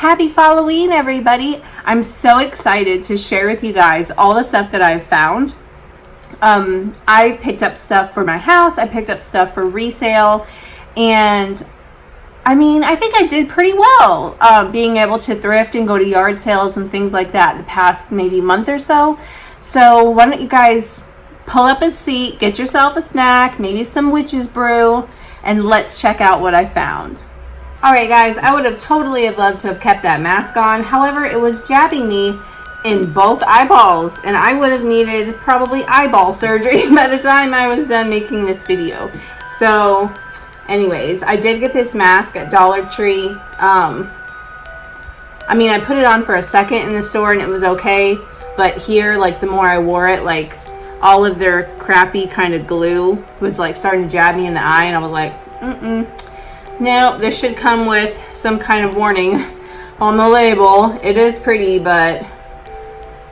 Happy Fall-o-Ween, everybody. I'm so excited to share with you guys all the stuff that I've found. I picked up stuff for my house. I picked up stuff for resale. And I mean, I think I did pretty well being able to thrift and go to yard sales and things like that the past maybe month or so. So why don't you guys pull up a seat, get yourself a snack, maybe some witch's brew, and let's check out what I found. Alright guys, I would have totally loved to have kept that mask on. However, it was jabbing me in both eyeballs, and I would have needed probably eyeball surgery by the time I was done making this video. So, anyways, I did get this mask at Dollar Tree. I mean, I put it on for a second in the store and it was okay, but here, like, the more I wore it, like, all of their crappy kind of glue was, like, starting to jab me in the eye, and I was like, no, this should come with some kind of warning on the label. It is pretty, but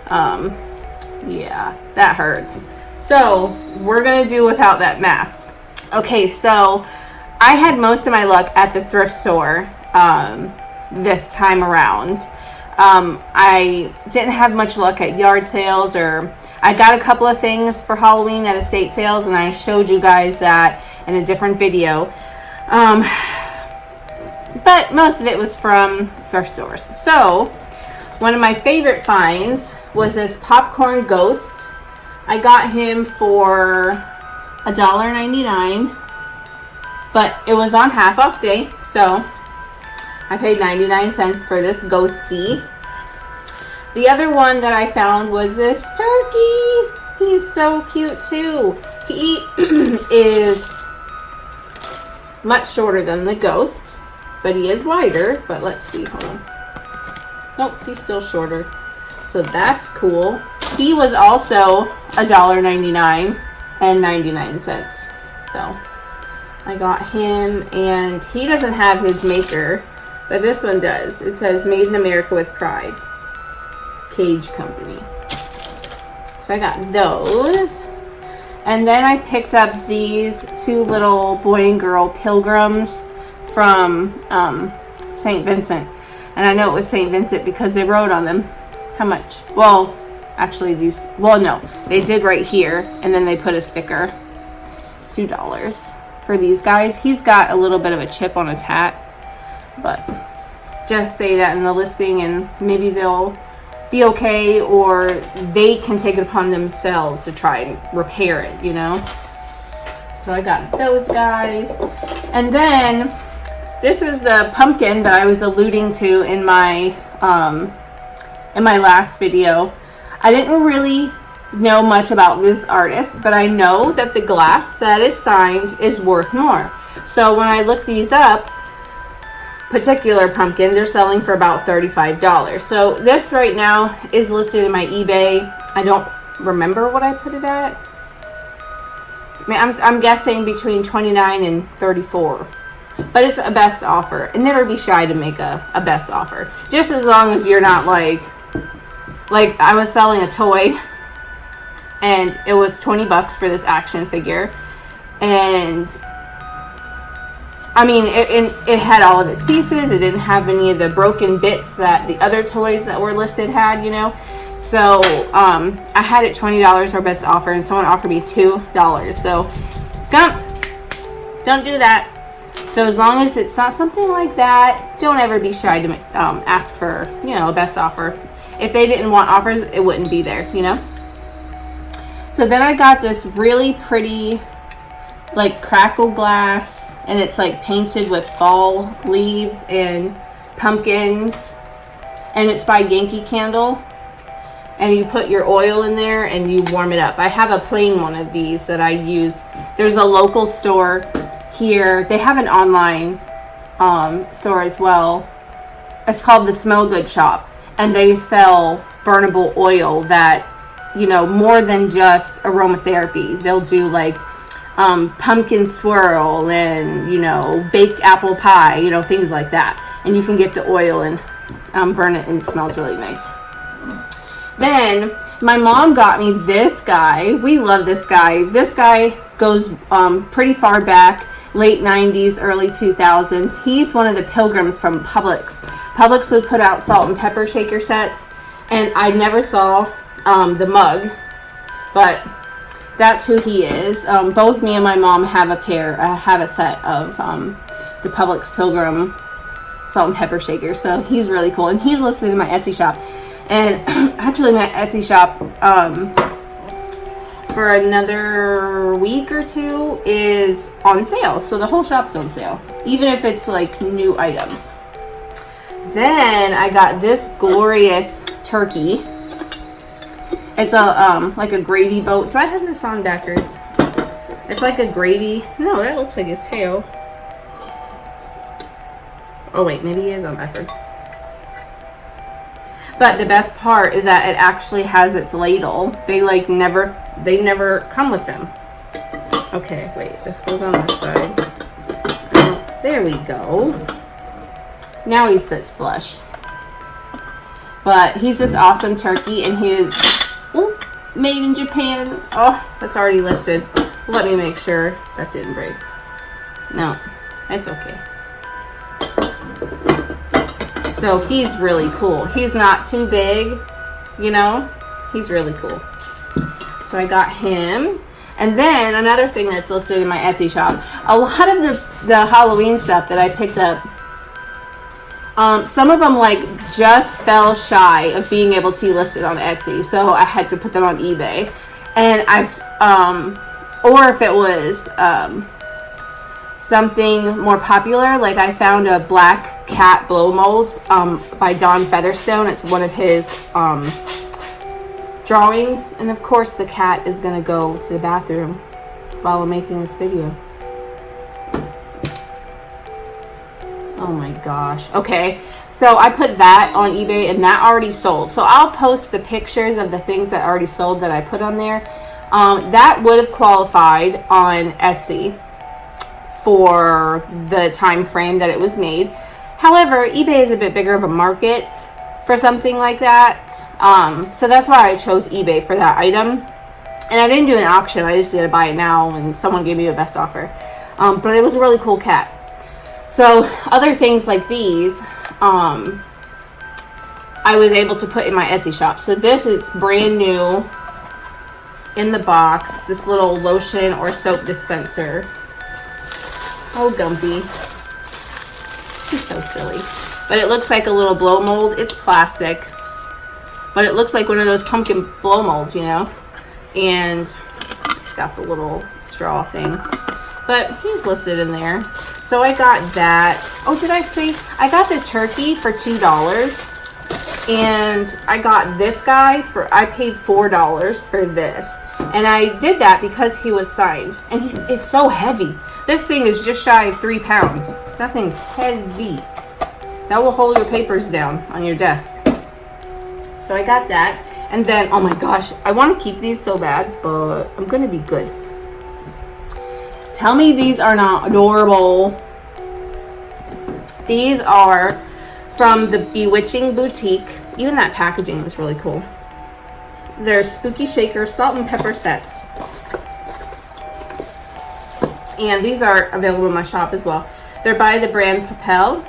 yeah, that hurts. So we're gonna do without that mask. Okay, so I had most of my luck at the thrift store this time around. I didn't have much luck at yard sales, or I got a couple of things for Halloween at estate sales, and I showed you guys that in a different video. But most of it was from thrift stores. So, one of my favorite finds was this popcorn ghost. I got him for $1.99, but it was on half off day, so I paid 99 cents for this ghosty. The other one that I found was this turkey. He's so cute too. He is much shorter than the ghost, but he is wider. But let's see, hold on. Nope, he's still shorter. So that's cool. He was also $1.99 and 99 cents. So I got him, and he doesn't have his maker, but this one does. It says Made in America with Pride. Cage Company. So I got those. And then I picked up these two little boy and girl pilgrims from St. Vincent. And I know it was St. Vincent because they wrote on them. How much? Well, actually these, well no, they did right here, and then they put a sticker. $2 for these guys. He's got a little bit of a chip on his hat, but just say that in the listing and maybe they'll be okay, or they can take it upon themselves to try and repair it, you know. So I got those guys. And then this is the pumpkin that I was alluding to in my last video. I didn't really know much about this artist, but I know that the glass that is signed is worth more. So when I look these up, particular pumpkin, they're selling for about $35. So this right now is listed in my eBay. I don't remember what I put it at. I mean, I'm guessing between $29 and $34. But it's a best offer. And never be shy to make a best offer. Just as long as you're not like I was selling a toy, and it was 20 bucks for this action figure. And I mean, it had all of its pieces. It didn't have any of the broken bits that the other toys that were listed had, you know. So, I had it $20 our best offer, and someone offered me $2. So, don't do that. So, as long as it's not something like that, don't ever be shy to ask for, you know, a best offer. If they didn't want offers, it wouldn't be there, you know. So, then I got this really pretty, like, crackle glass. And it's like painted with fall leaves and pumpkins. And it's by Yankee Candle. And you put your oil in there and you warm it up. I have a plain one of these that I use. There's a local store here. They have an online store as well. It's called the Smell Good Shop. And they sell burnable oil that, you know, more than just aromatherapy. They'll do like pumpkin swirl and, you know, baked apple pie, you know, things like that. And you can get the oil and burn it, and it smells really nice. Then my mom got me this guy. We love this guy. This guy goes pretty far back, late 90s, early 2000s. He's one of the pilgrims from Publix. Publix would put out salt and pepper shaker sets, and I never saw the mug, but that's who he is. Both me and my mom have a set of the Publix Pilgrim salt and pepper shakers, so he's really cool, and he's listed in my Etsy shop. And actually my Etsy shop for another week or two is on sale, so the whole shop's on sale, even if it's like new items. Then I got this glorious turkey. It's a like a gravy boat. Do I have this on backwards? It's like a gravy. No, that looks like his tail. Oh wait, maybe he is on backwards. But the best part is that it actually has its ladle. They never come with them. Okay, wait, this goes on this side. There we go. Now he sits flush. But he's this awesome turkey, and he is made in Japan. Oh, that's already listed. Let me make sure that didn't break. No, it's okay. So he's really cool. He's not too big, you know. He's really cool. So I got him. And then another thing that's listed in my Etsy shop, a lot of the Halloween stuff that I picked up, some of them like just fell shy of being able to be listed on Etsy, so I had to put them on eBay. And or if it was something more popular, like I found a black cat blow mold by Don Featherstone. It's one of his drawings, and of course the cat is gonna go to the bathroom while I'm making this video. Oh my gosh. Okay, so I put that on eBay, and that already sold. So I'll post the pictures of the things that already sold that I put on there. That would have qualified on Etsy for the time frame that it was made. However, eBay is a bit bigger of a market for something like that. So that's why I chose eBay for that item. And I didn't do an auction. I just did a buy it now, and someone gave me a best offer. But it was a really cool cat. So other things like these, I was able to put in my Etsy shop. So this is brand new in the box. This little lotion or soap dispenser. Oh, Gumpy. He's so silly. But it looks like a little blow mold. It's plastic. But it looks like one of those pumpkin blow molds, you know. And it's got the little straw thing. But he's listed in there. So I got that. Oh, did I say? I got the turkey for $2. And I got this guy for, I paid $4 for this. And I did that because he was signed. And it's so heavy. This thing is just shy of 3 pounds. That thing's heavy. That will hold your papers down on your desk. So I got that. And then, oh my gosh, I want to keep these so bad, but I'm going to be good. Tell me these are not adorable. These are from the Bewitching Boutique. Even that packaging was really cool. They're Spooky Shaker salt and pepper set. And these are available in my shop as well. They're by the brand Papel.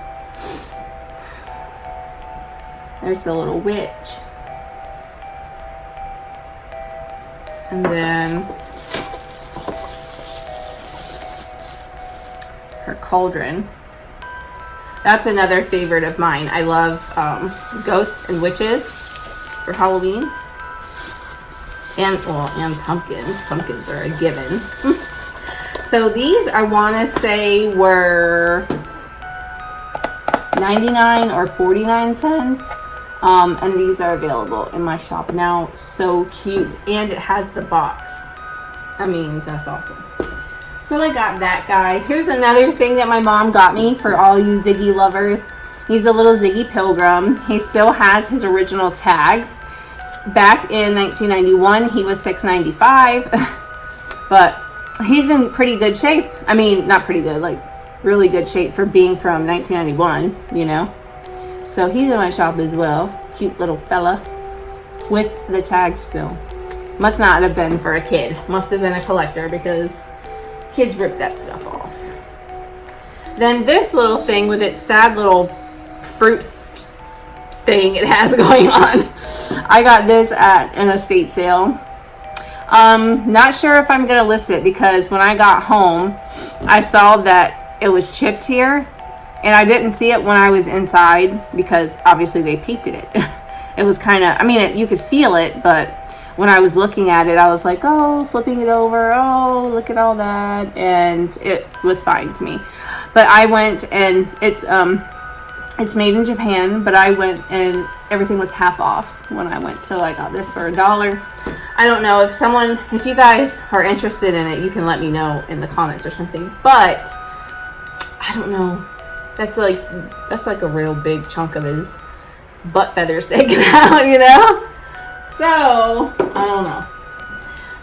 There's the little witch. And then her cauldron. That's another favorite of mine. I love ghosts and witches for Halloween. And, well, and pumpkins. Pumpkins are a given. So these, I want to say, were 99 or 49 cents. And these are available in my shop now. So cute. And it has the box. I mean, that's awesome. So I got that guy. Here's another thing that my mom got me for all you Ziggy lovers. He's a little Ziggy Pilgrim. He still has his original tags. Back in 1991, he was $6.95. But he's in pretty good shape. I mean, not pretty good, like really good shape for being from 1991, you know. So he's in my shop as well. Cute little fella with the tag still. Must not have been for a kid. Must have been a collector because kids rip that stuff off. Then this little thing with its sad little fruit thing it has going on. I got this at an estate sale. Not sure if I'm gonna list it because when I got home, I saw that it was chipped here, and I didn't see it when I was inside because obviously they painted it. It was kind of, I mean, you could feel it, but when I was looking at it, I was like, oh, flipping it over, oh, look at all that, and it was fine to me. But I went, and it's made in Japan, but I went and everything was half off when I went, so I got this for $1. I don't know if you guys are interested in it, you can let me know in the comments or something, but I don't know. That's like a real big chunk of his butt feathers sticking out, you know? So, I don't know.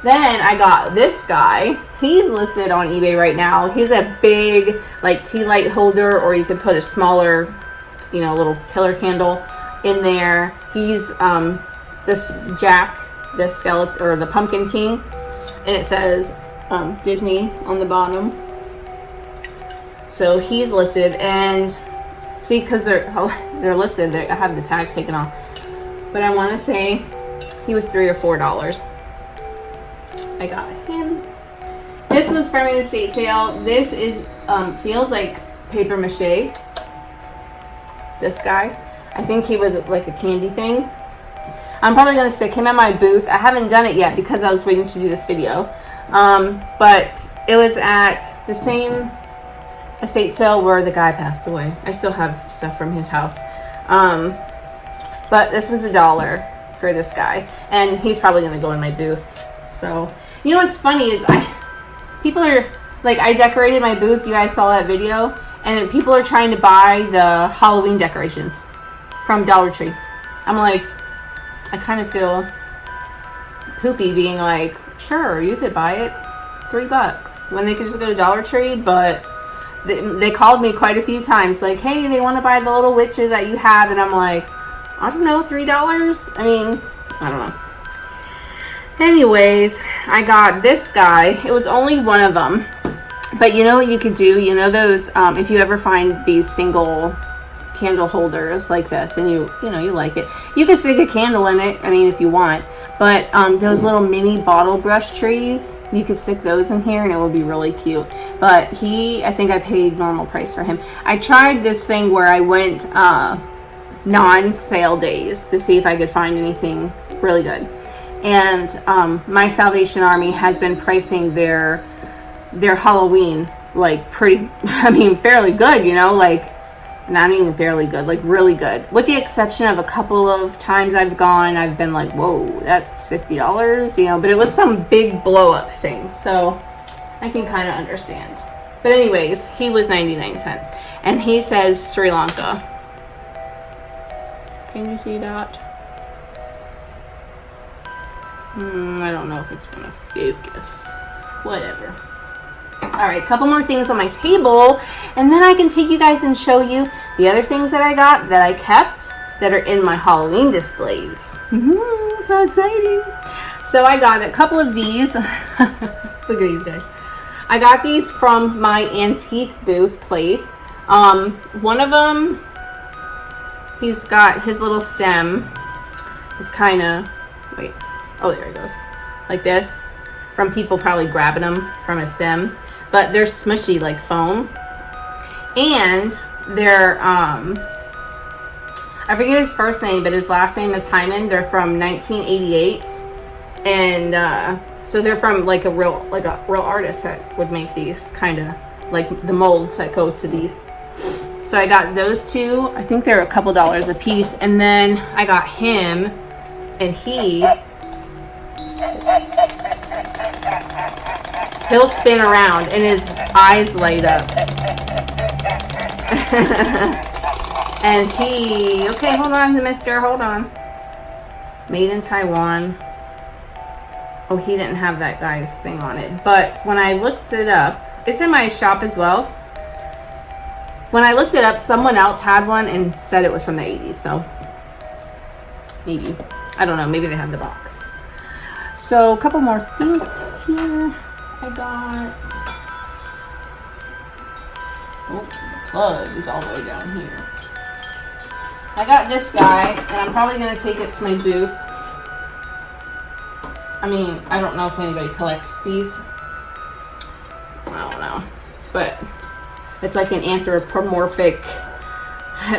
Then I got this guy. He's listed on eBay right now. He's a big, like, tea light holder, or you could put a smaller, you know, little killer candle in there. He's this Jack, the skeleton, or the Pumpkin King, and it says Disney on the bottom. So he's listed, and see, because they're listed, I have the tags taken off, but I want to say he was $3 or $4. I got him. This was from an estate sale. This is feels like paper mache. This guy, I think he was like a candy thing. I'm probably going to stick him in my booth. I haven't done it yet because I was waiting to do this video. But it was at the same estate sale where the guy passed away. I still have stuff from his house. But this was $1 for this guy. And he's probably going to go in my booth. So, you know what's funny is people are, like, I decorated my booth. You guys saw that video. And people are trying to buy the Halloween decorations from Dollar Tree. I'm like, I kind of feel poopy being like, sure, you could buy it, $3, when they could just go to Dollar Tree. But they called me quite a few times, like, hey, they want to buy the little witches that you have, and I'm like, I don't know, $3? I mean, I don't know. Anyways, I got this guy. It was only one of them, but you know what you could do? You know those, if you ever find these single candle holders like this, and you like it, you can stick a candle in it, I mean, if you want, but those little mini bottle brush trees, you could stick those in here and it would be really cute. But I think I paid normal price for him. I tried this thing where I went non-sale days to see if I could find anything really good, and my Salvation Army has been pricing their Halloween like pretty, I mean, fairly good, you know, like not even fairly good, like really good, with the exception of a couple of times I've gone, I've been like, whoa, that's $50, you know, but it was some big blow up thing, so I can kind of understand. But anyways, he was 99 cents, and he says Sri Lanka. Can you see that? I don't know if it's gonna focus. Whatever. Alright, a couple more things on my table, and then I can take you guys and show you the other things that I got, that I kept, that are in my Halloween displays. So exciting. So I got a couple of these. Look at these guys. I got these from my antique booth place. One of them, he's got his little stem. It's kind of, wait, oh, there it goes. Like this. From people probably grabbing them from a stem. But they're smushy like foam. And they're, I forget his first name, but his last name is Hyman. They're from 1988. And so they're from like a real artist that would make these, kind of like the molds that go to these. So I got those two. I think they're a couple dollars a piece. And then I got him, and he'll spin around and his eyes light up. And okay, hold on, mister, hold on. Made in Taiwan. Oh, he didn't have that guy's thing on it. But when I looked it up, it's in my shop as well. When I looked it up, someone else had one and said it was from the 80s, so maybe. I don't know, maybe they have the box. So a couple more things here. I got, oh, the plug is all the way down here. I got this guy, and I'm probably going to take it to my booth. I mean, I don't know if anybody collects these. I don't know. But it's like an anthropomorphic,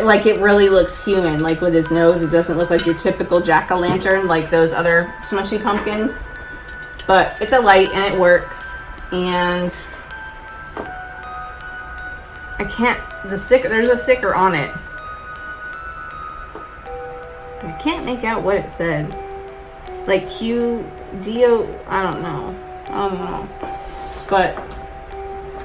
like it really looks human. Like with his nose, it doesn't look like your typical jack-o'-lantern like those other smushy pumpkins. But it's a light and it works. And I can't, the sticker, there's a sticker on it. I can't make out what it said. Like Q-D-O, I don't know. But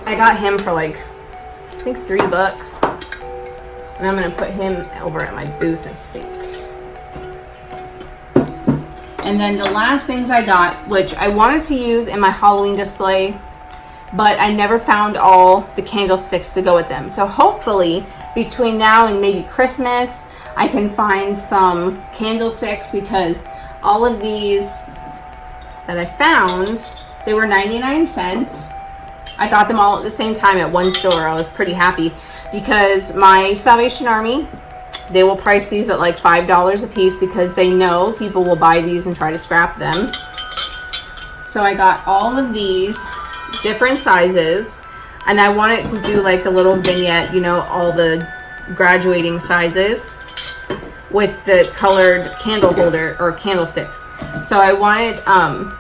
I got him for like, I think $3. And I'm going to put him over at my booth, I think. And then the last things I got, which I wanted to use in my Halloween display, but I never found all the candlesticks to go with them. So hopefully between now and maybe Christmas, I can find some candlesticks, because all of these that I found, they were 99 cents. I got them all at the same time at one store. I was pretty happy because my Salvation Army, they will price these at like $5 a piece because they know people will buy these and try to scrap them. So I got all of these different sizes, and I wanted to do like a little vignette, you know, all the graduating sizes with the colored candle holder or candlesticks. So I wanted,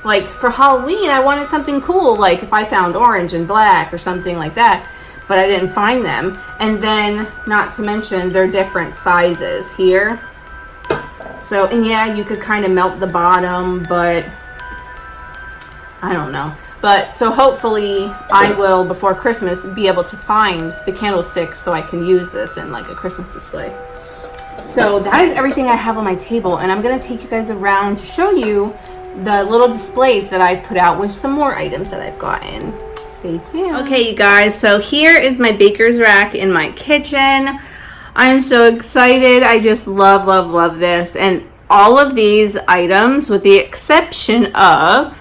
like for Halloween, I wanted something cool, like if I found orange and black or something like that, but I didn't find them. And then, not to mention, they're different sizes here. So, and yeah, you could kind of melt the bottom, but I don't know. But, so hopefully I will, before Christmas, be able to find the candlesticks so I can use this in like a Christmas display. So that is everything I have on my table, and I'm going to take you guys around to show you the little displays that I've put out with some more items that I've gotten. Stay tuned. Okay, you guys, so here is my baker's rack in my kitchen. I'm so excited. I just love, love, love this. And all of these items, with the exception of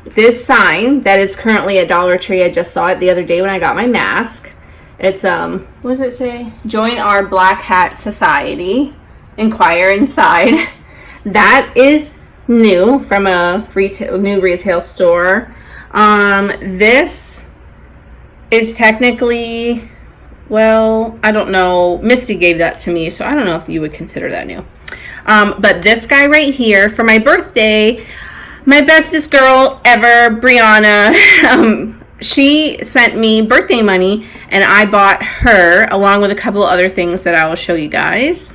this sign that is currently at Dollar Tree. I just saw it the other day when I got my mask. It's, what does it say? Join our Black Hat Society. Inquire inside. That is new from a new retail store. This is technically, well, I don't know. Misty gave that to me, so I don't know if you would consider that new. But this guy right here, for my birthday, my bestest girl ever, Brianna, she sent me birthday money, and I bought her, along with a couple other things that I will show you guys.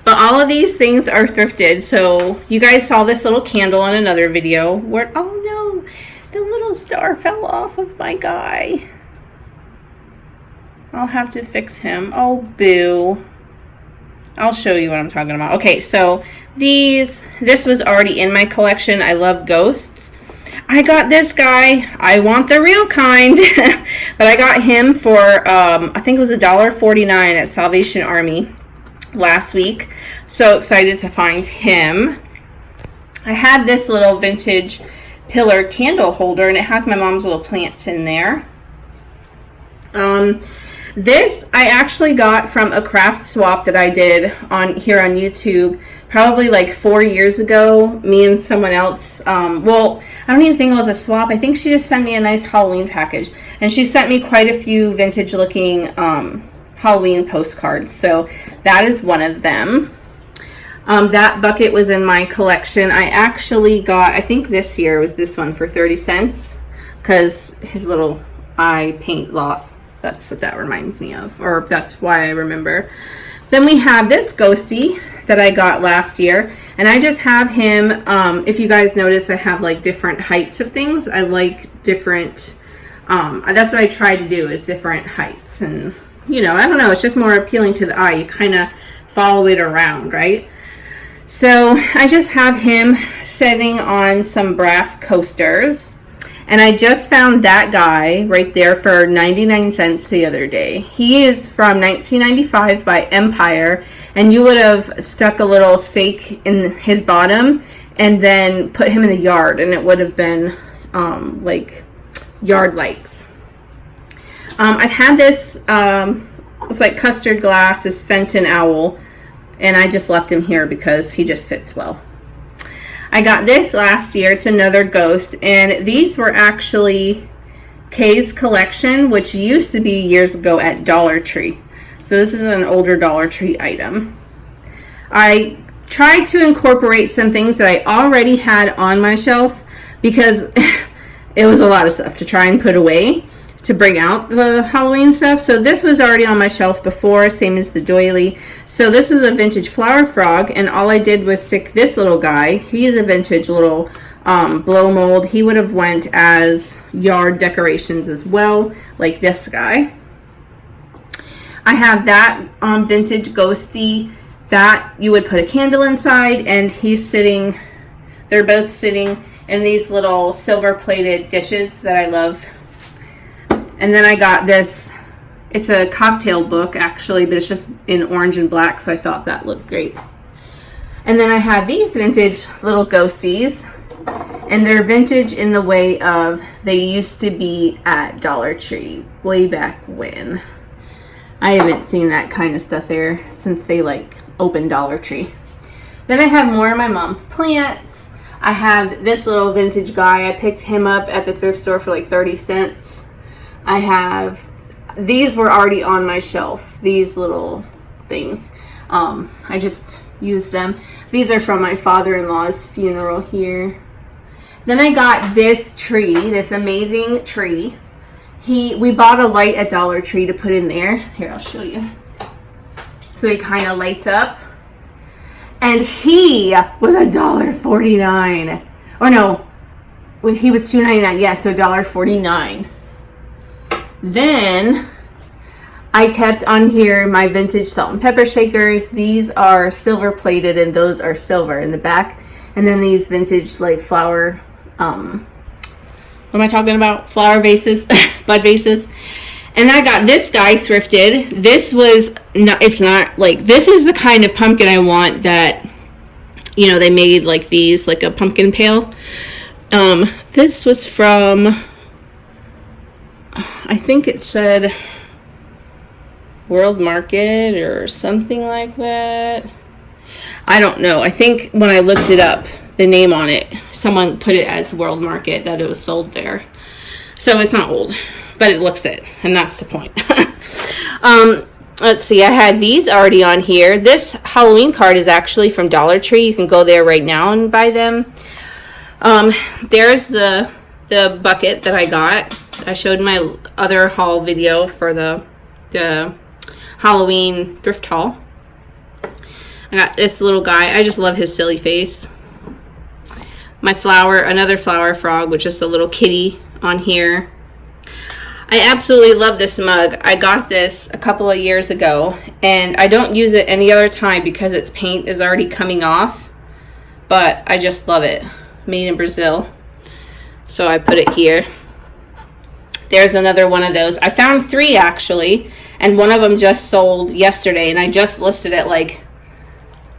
But all of these things are thrifted. So you guys saw this little candle in another video where, oh no, the little star fell off of my guy. I'll have to fix him. Oh, boo. I'll show you what I'm talking about. Okay, so this was already in my collection. I love ghosts. I got this guy. I want the real kind. But I got him for, I think it was $1.49 at Salvation Army last week. So excited to find him. I had this little vintage pillar candle holder, and it has my mom's little plants in there. This I actually got from a craft swap that I did here on YouTube probably like 4 years ago. Me and someone else, well, I don't even think it was a swap. I think she just sent me a nice Halloween package, and she sent me quite a few vintage looking Halloween postcards. So that is one of them. That bucket was in my collection. I actually got, I think this year was this one for 30 cents because his little eye paint loss. That's what that reminds me of, or that's why I remember. Then we have this ghosty that I got last year, and I just have him, if you guys notice, I have like different heights of things. I like different, that's what I try to do, is different heights. And, you know, I don't know, it's just more appealing to the eye. You kind of follow it around, right? So I just have him sitting on some brass coasters. And I just found that guy right there for 99 cents the other day. He is from 1995 by Empire. And you would have stuck a little stake in his bottom and then put him in the yard. And it would have been like yard lights. I've had this it's like custard glass, this Fenton owl, and I just left him here because he just fits well. I got this last year. It's another ghost, and these were actually Kay's collection, which used to be years ago at Dollar Tree. So this is an older Dollar Tree item. I tried to incorporate some things that I already had on my shelf because it was a lot of stuff to try and put away to bring out the Halloween stuff. So this was already on my shelf before, same as the doily. So this is a vintage flower frog, and all I did was stick this little guy. He's a vintage little blow mold. He would have went as yard decorations as well, like this guy. I have that vintage ghosty that you would put a candle inside, and he's sitting, they're both sitting in these little silver plated dishes that I love. And then I got this, it's a cocktail book actually, but it's just in orange and black, so I thought that looked great. And then I had these vintage little ghosties, and they're vintage in the way of they used to be at Dollar Tree way back when. I haven't seen that kind of stuff there since they like opened Dollar Tree. Then I have more of my mom's plants. I have this little vintage guy. I picked him up at the thrift store for like 30 cents. I have, these were already on my shelf, these little things. I just used them. These are from my father-in-law's funeral here. Then I got this tree, this amazing tree. We bought a light at Dollar Tree to put in there. Here, I'll show you. So he kind of lights up. And he was $1.49. Or no, he was $2.99. Yeah, so $1.49. Then I kept on here my vintage salt and pepper shakers. These are silver plated, and those are silver in the back. And then these vintage like flower, what am I talking about? Flower vases, bud vases. And I got this guy thrifted. This was not, it's not like, this is the kind of pumpkin I want that, you know, they made like these, like a pumpkin pail. This was from, I think it said World Market or something like that. I don't know. I think when I looked it up, the name on it, someone put it as World Market, that it was sold there. So it's not old, but it looks it, and that's the point. Let's see, I had these already on here. This Halloween card is actually from Dollar Tree. You can go there right now and buy them. There's the bucket that I got. I showed my other haul video for the Halloween thrift haul. I got this little guy. I just love his silly face. My flower, another flower frog with just a little kitty on here. I absolutely love this mug. I got this a couple of years ago, and I don't use it any other time because its paint is already coming off, but I just love it. Made in Brazil. So I put it here. There's another one of those. I found 3 actually, and one of them just sold yesterday, and I just listed it like,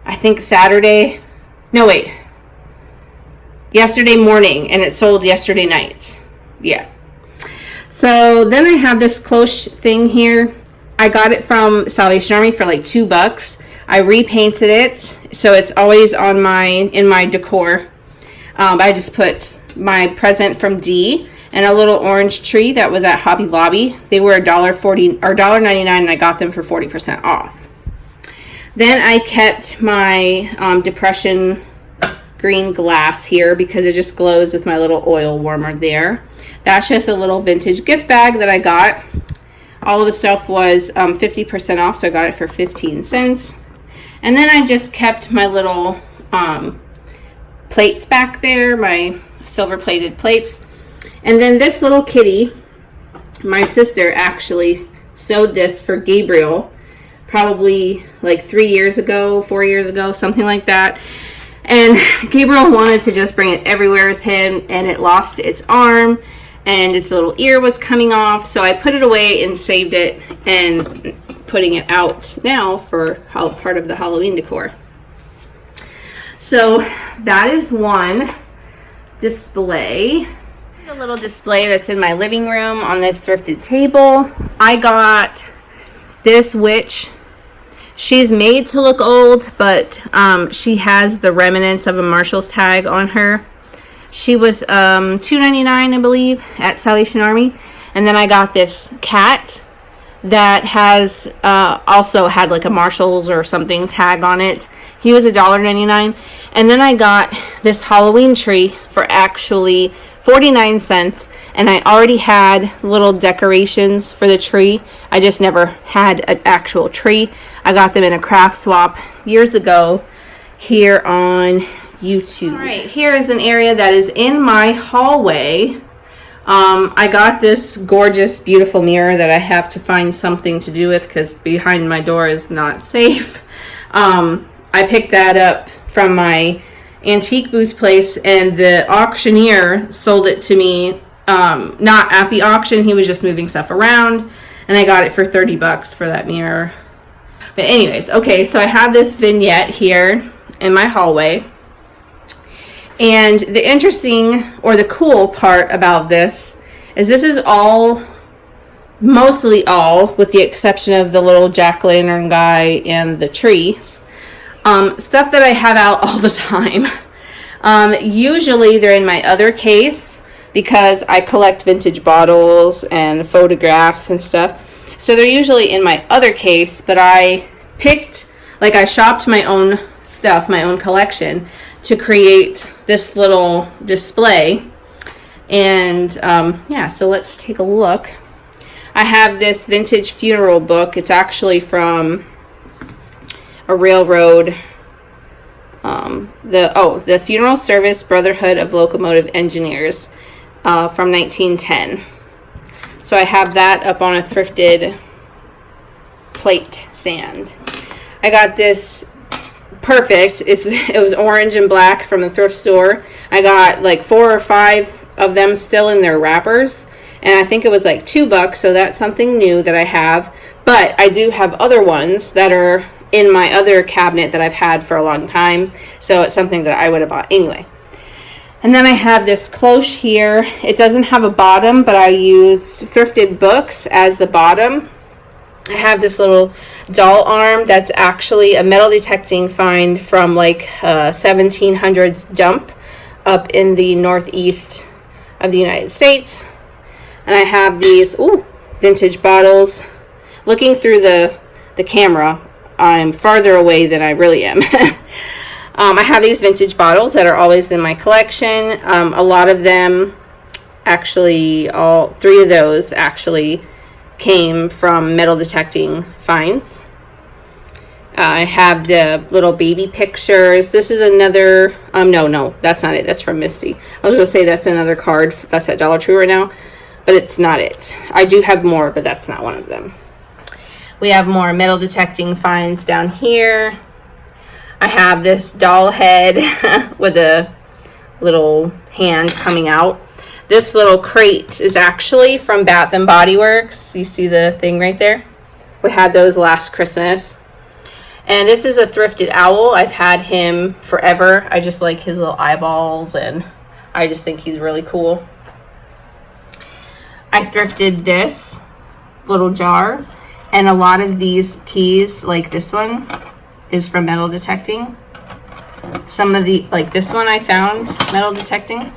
I think Saturday. No, wait. Yesterday morning, and it sold yesterday night. Yeah. So then I have this cloche thing here. I got it from Salvation Army for like $2. I repainted it, so it's always on in my decor. I just put my present from D and a little orange tree that was at Hobby Lobby. They were $1.40 or $1.99, and I got them for 40% off. Then I kept my Depression green glass here because it just glows with my little oil warmer there. That's just a little vintage gift bag that I got. All of the stuff was 50% off, so I got it for 15 cents. And then I just kept my little plates back there, my silver plated plates. And then this little kitty, my sister actually sewed this for Gabriel probably like 3 years ago, 4 years ago, something like that. And Gabriel wanted to just bring it everywhere with him, and it lost its arm and its little ear was coming off. So I put it away and saved it and putting it out now for part of the Halloween decor. So that is one display. A little display that's in my living room on this thrifted table. I got This witch, she's made to look old, but she has the remnants of a Marshall's tag on her. She was $2.99, I believe, at Salvation Army. And then I got this cat that has also had like a Marshall's or something tag on it. He was $1.99. And then I got this Halloween tree for actually 49 cents. And I already had little decorations for the tree. I just never had an actual tree. I got them in a craft swap years ago here on YouTube. All right, here is an area that is in my hallway. I got this gorgeous, beautiful mirror that I have to find something to do with because behind my door is not safe. I picked that up from my antique booth place, and the auctioneer sold it to me. Not at the auction, he was just moving stuff around, and I got it for 30 bucks for that mirror. But anyways, okay, so I have this vignette here in my hallway. And the interesting or the cool part about this is all, mostly all, with the exception of the little jack-o'-lantern guy and the trees, stuff that I have out all the time. Usually they're in my other case because I collect vintage bottles and photographs and stuff. So they're usually in my other case, but I shopped my own stuff, my own collection, to create this little display. And yeah, so let's take a look. I have this vintage funeral book. It's actually from a railroad, the Funeral Service Brotherhood of Locomotive Engineers, from 1910. So I have that up on a thrifted plate stand. I got this perfect. It was orange and black from the thrift store. I got like 4 or 5 of them still in their wrappers, and I think it was like $2, so that's something new that I have. But I do have other ones that are in my other cabinet that I've had for a long time, so it's something that I would have bought anyway. And then I have this cloche here. It doesn't have a bottom, but I used thrifted books as the bottom. I have this little doll arm that's actually a metal detecting find from like 1700s dump up in the northeast of the United States. And I have these vintage bottles. Looking through the camera, I'm farther away than I really am. I have these vintage bottles that are always in my collection. A lot of them, actually, all 3 of those actually came from metal detecting finds. I have the little baby pictures. This is another, no, that's not it. That's from Misty. I was going to say that's another card. That's at Dollar Tree right now, but it's not it. I do have more, but that's not one of them. We have more metal detecting finds down here. I have this doll head with a little hand coming out. This little crate is actually from Bath & Body Works. You see the thing right there? We had those last Christmas. And this is a thrifted owl. I've had him forever. I just like his little eyeballs, and I just think he's really cool. I thrifted this little jar, and a lot of these keys, like this one, is from metal detecting. Some of the, like this one I found metal detecting.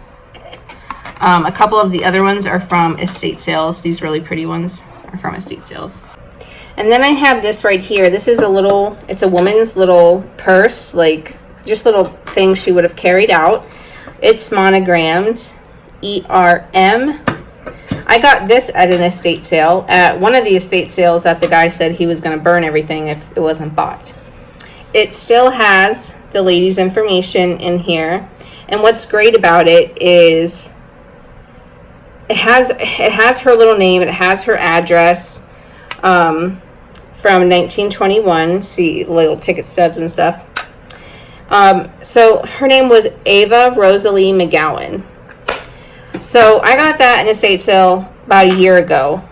A couple of the other ones are from estate sales. These really pretty ones are from estate sales. And then I have this right here. This is it's a woman's little purse, like just little things she would have carried out. It's monogrammed ERM. I got this at an estate sale, at one of the estate sales that the guy said he was going to burn everything if it wasn't bought. It still has the lady's information in here. And what's great about it is it has her little name, it has her address, from 1921. See little ticket stubs and stuff. So her name was Ava Rosalie McGowan. So I got that in a estate sale about a year ago.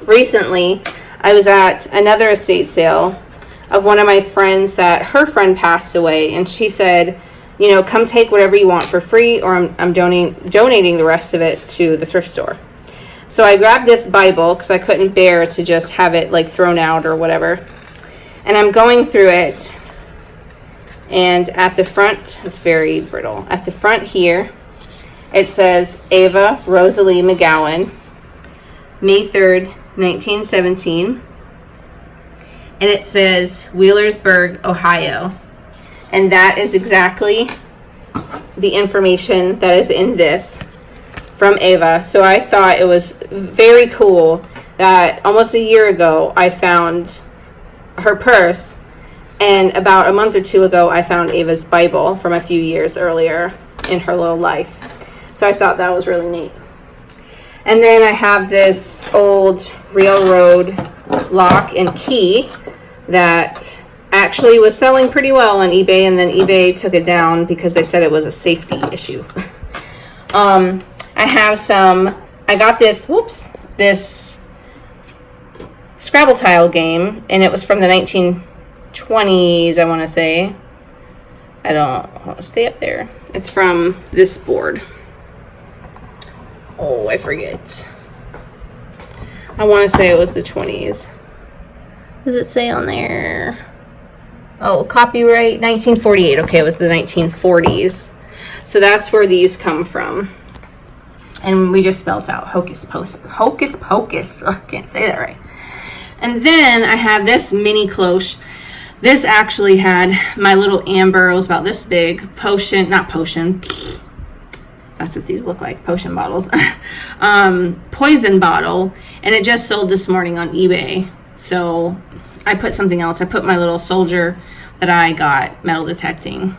Recently, I was at another estate sale of one of my friends that her friend passed away, and she said, you know, come take whatever you want for free, or I'm donating the rest of it to the thrift store. So I grabbed this Bible because I couldn't bear to just have it like thrown out or whatever. And I'm going through it. And at the front, it's very brittle. At the front here, it says Ava Rosalie McGowan, May 3rd, 1917. And it says Wheelersburg, Ohio. And that is exactly the information that is in this from Ava. So I thought it was very cool that almost a year ago I found her purse, and about a month or two ago I found Ava's Bible from a few years earlier in her little life. So I thought that was really neat. And then I have this old railroad lock and key that actually was selling pretty well on eBay, and then eBay took it down because they said it was a safety issue. I have I got this Scrabble tile game, and it was from the 1920s, I want to say. I don't want to stay up there. It's from this board. Oh, I forget. I want to say it was the 20s. Does it say on there? Oh, copyright 1948. Okay, it was the 1940s. So that's where these come from. And we just spelled out hocus pocus. Hocus pocus. I can't say that right. And then I have this mini cloche. This actually had my little amber. It was about this big. Potion, not potion. That's what these look like, potion bottles. Poison bottle. And it just sold this morning on eBay. So I put something else. I put my little soldier that I got metal detecting.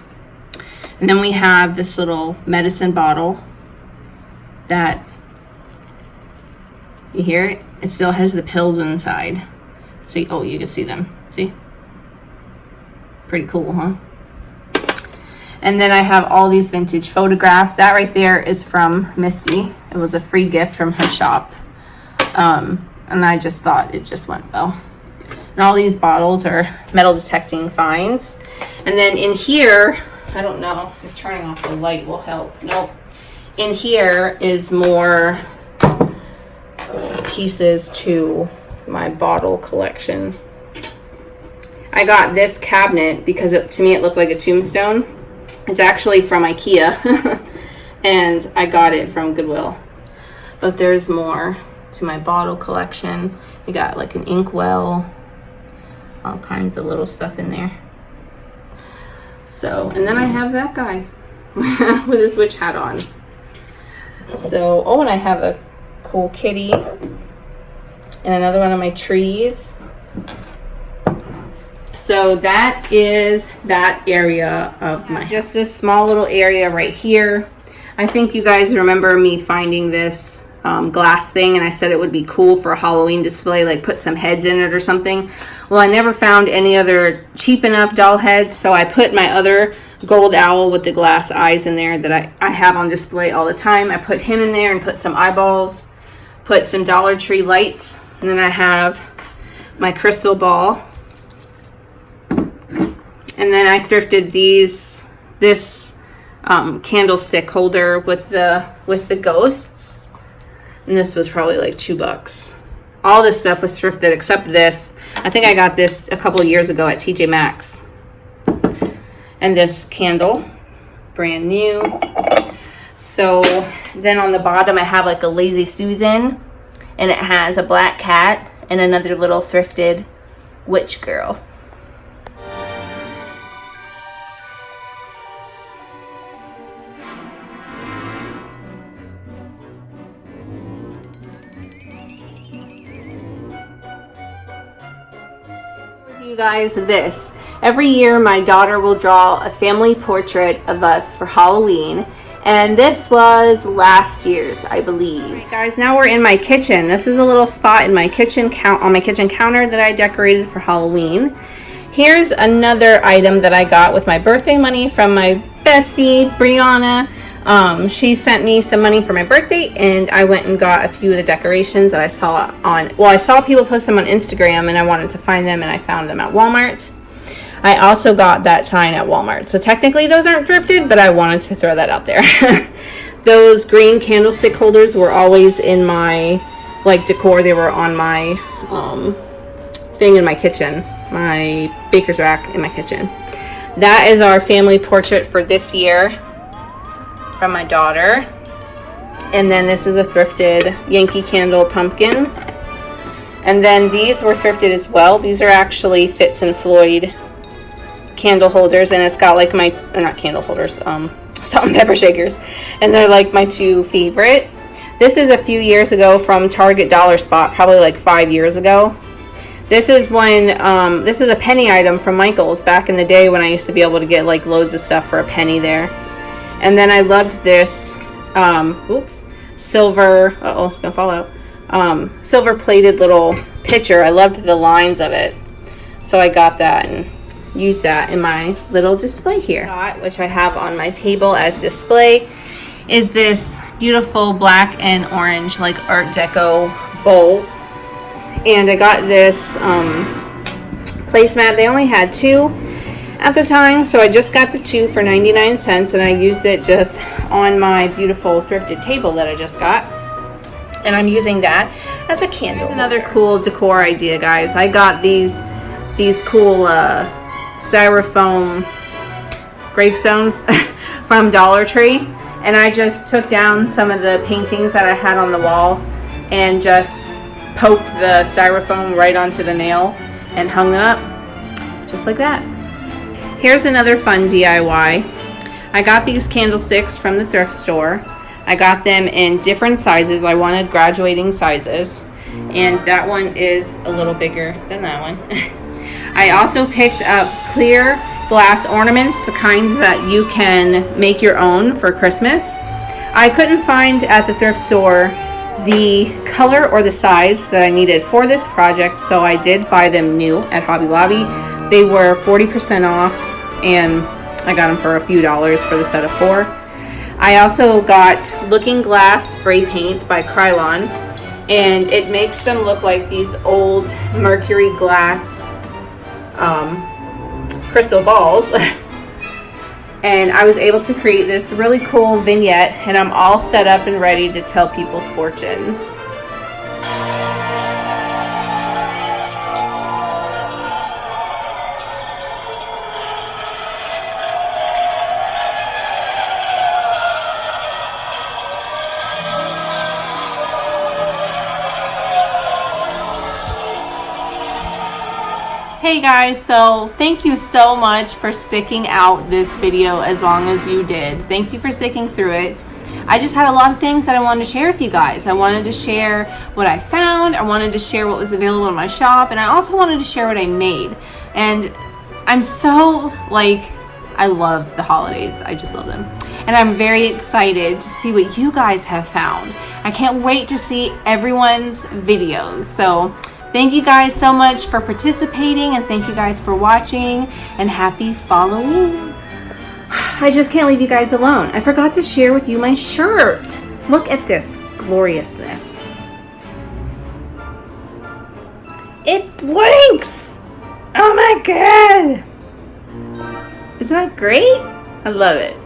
And then we have this little medicine bottle that, you hear it? It still has the pills inside. See, oh, you can see them. See? Pretty cool, huh? And then I have all these vintage photographs. That right there is from Misty. It was a free gift from her shop. And I just thought it just went well. And all these bottles are metal detecting finds. And then in here, I don't know if turning off the light will help. Nope. In here is more pieces to my bottle collection. I got this cabinet because to me it looked like a tombstone. It's actually from IKEA. And I got it from Goodwill. But there's more to my bottle collection. We got like an inkwell, all kinds of little stuff in there. So, and then I have that guy with his witch hat on. So, oh, and I have a cool kitty and another one of my trees. So that is that area of my, just this small little area right here. I think you guys remember me finding this glass thing, and I said it would be cool for a Halloween display, like put some heads in it or something. Well, I never found any other cheap enough doll heads, so I put my other gold owl with the glass eyes in there that I have on display all the time. I put him in there and put some eyeballs, put some Dollar Tree lights, and then I have my crystal ball. And then I thrifted this candlestick holder with the ghosts, and this was probably like $2. All this stuff was thrifted except this. I think I got this a couple of years ago at TJ Maxx. And this candle, brand new. So then on the bottom I have like a Lazy Susan, and it has a black cat and another little thrifted witch girl. You guys, this every year my daughter will draw a family portrait of us for Halloween, and this was last year's, I believe. All right, guys, now we're in my kitchen. This is a little spot in my kitchen on my kitchen counter that I decorated for Halloween. Here's another item that I got with my birthday money from my bestie Brianna. She sent me some money for my birthday, and I went and got a few of the decorations that I saw I saw people post them on Instagram, and I wanted to find them, and I found them at Walmart. I also got that sign at Walmart. So technically those aren't thrifted, but I wanted to throw that out there. Those green candlestick holders were always in my like decor. They were on my thing in my kitchen, my baker's rack in my kitchen. That is our family portrait for this year from my daughter. And then this is a thrifted Yankee Candle pumpkin. And then these were thrifted as well. These are actually Fitz and Floyd candle holders, and it's got like my, not candle holders, salt and pepper shakers, and they're like my two favorite. This is a few years ago from Target Dollar Spot, probably like 5 years ago. This is when, this is a penny item from Michael's back in the day when I used to be able to get like loads of stuff for a penny there. And then I loved this, silver, it's gonna fall out, silver plated little pitcher. I loved the lines of it. So I got that and used that in my little display here. Which I have on my table as display is this beautiful black and orange like Art Deco bowl. And I got this placemat. They only had 2 at the time, so I just got the 2 for 99 cents, and I used it just on my beautiful thrifted table that I just got. And I'm using that as a candle. Here's another cool decor idea, guys. I got these cool styrofoam gravestones from Dollar Tree, and I just took down some of the paintings that I had on the wall and just poked the styrofoam right onto the nail and hung them up just like that. Here's another fun DIY. I got these candlesticks from the thrift store. I got them in different sizes. I wanted graduating sizes, and that one is a little bigger than that one. I also picked up clear glass ornaments, the kind that you can make your own for Christmas. I couldn't find at the thrift store the color or the size that I needed for this project, so I did buy them new at Hobby Lobby. They were 40% off, and I got them for a few dollars for the set of 4. I also got Looking Glass spray paint by Krylon, and it makes them look like these old mercury glass crystal balls. And I was able to create this really cool vignette, and I'm all set up and ready to tell people's fortunes. Hey guys, so thank you so much for sticking out this video as long as you did. Thank you for sticking through it. I just had a lot of things that I wanted to share with you guys. I wanted to share what I found, I wanted to share what was available in my shop, and I also wanted to share what I made. And I'm so, I love the holidays. I just love them. And I'm very excited to see what you guys have found. I can't wait to see everyone's videos. So thank you guys so much for participating, and thank you guys for watching, and happy Fall-o-Ween. I just can't leave you guys alone. I forgot to share with you my shirt. Look at this gloriousness. It blinks! Oh my god! Isn't that great? I love it.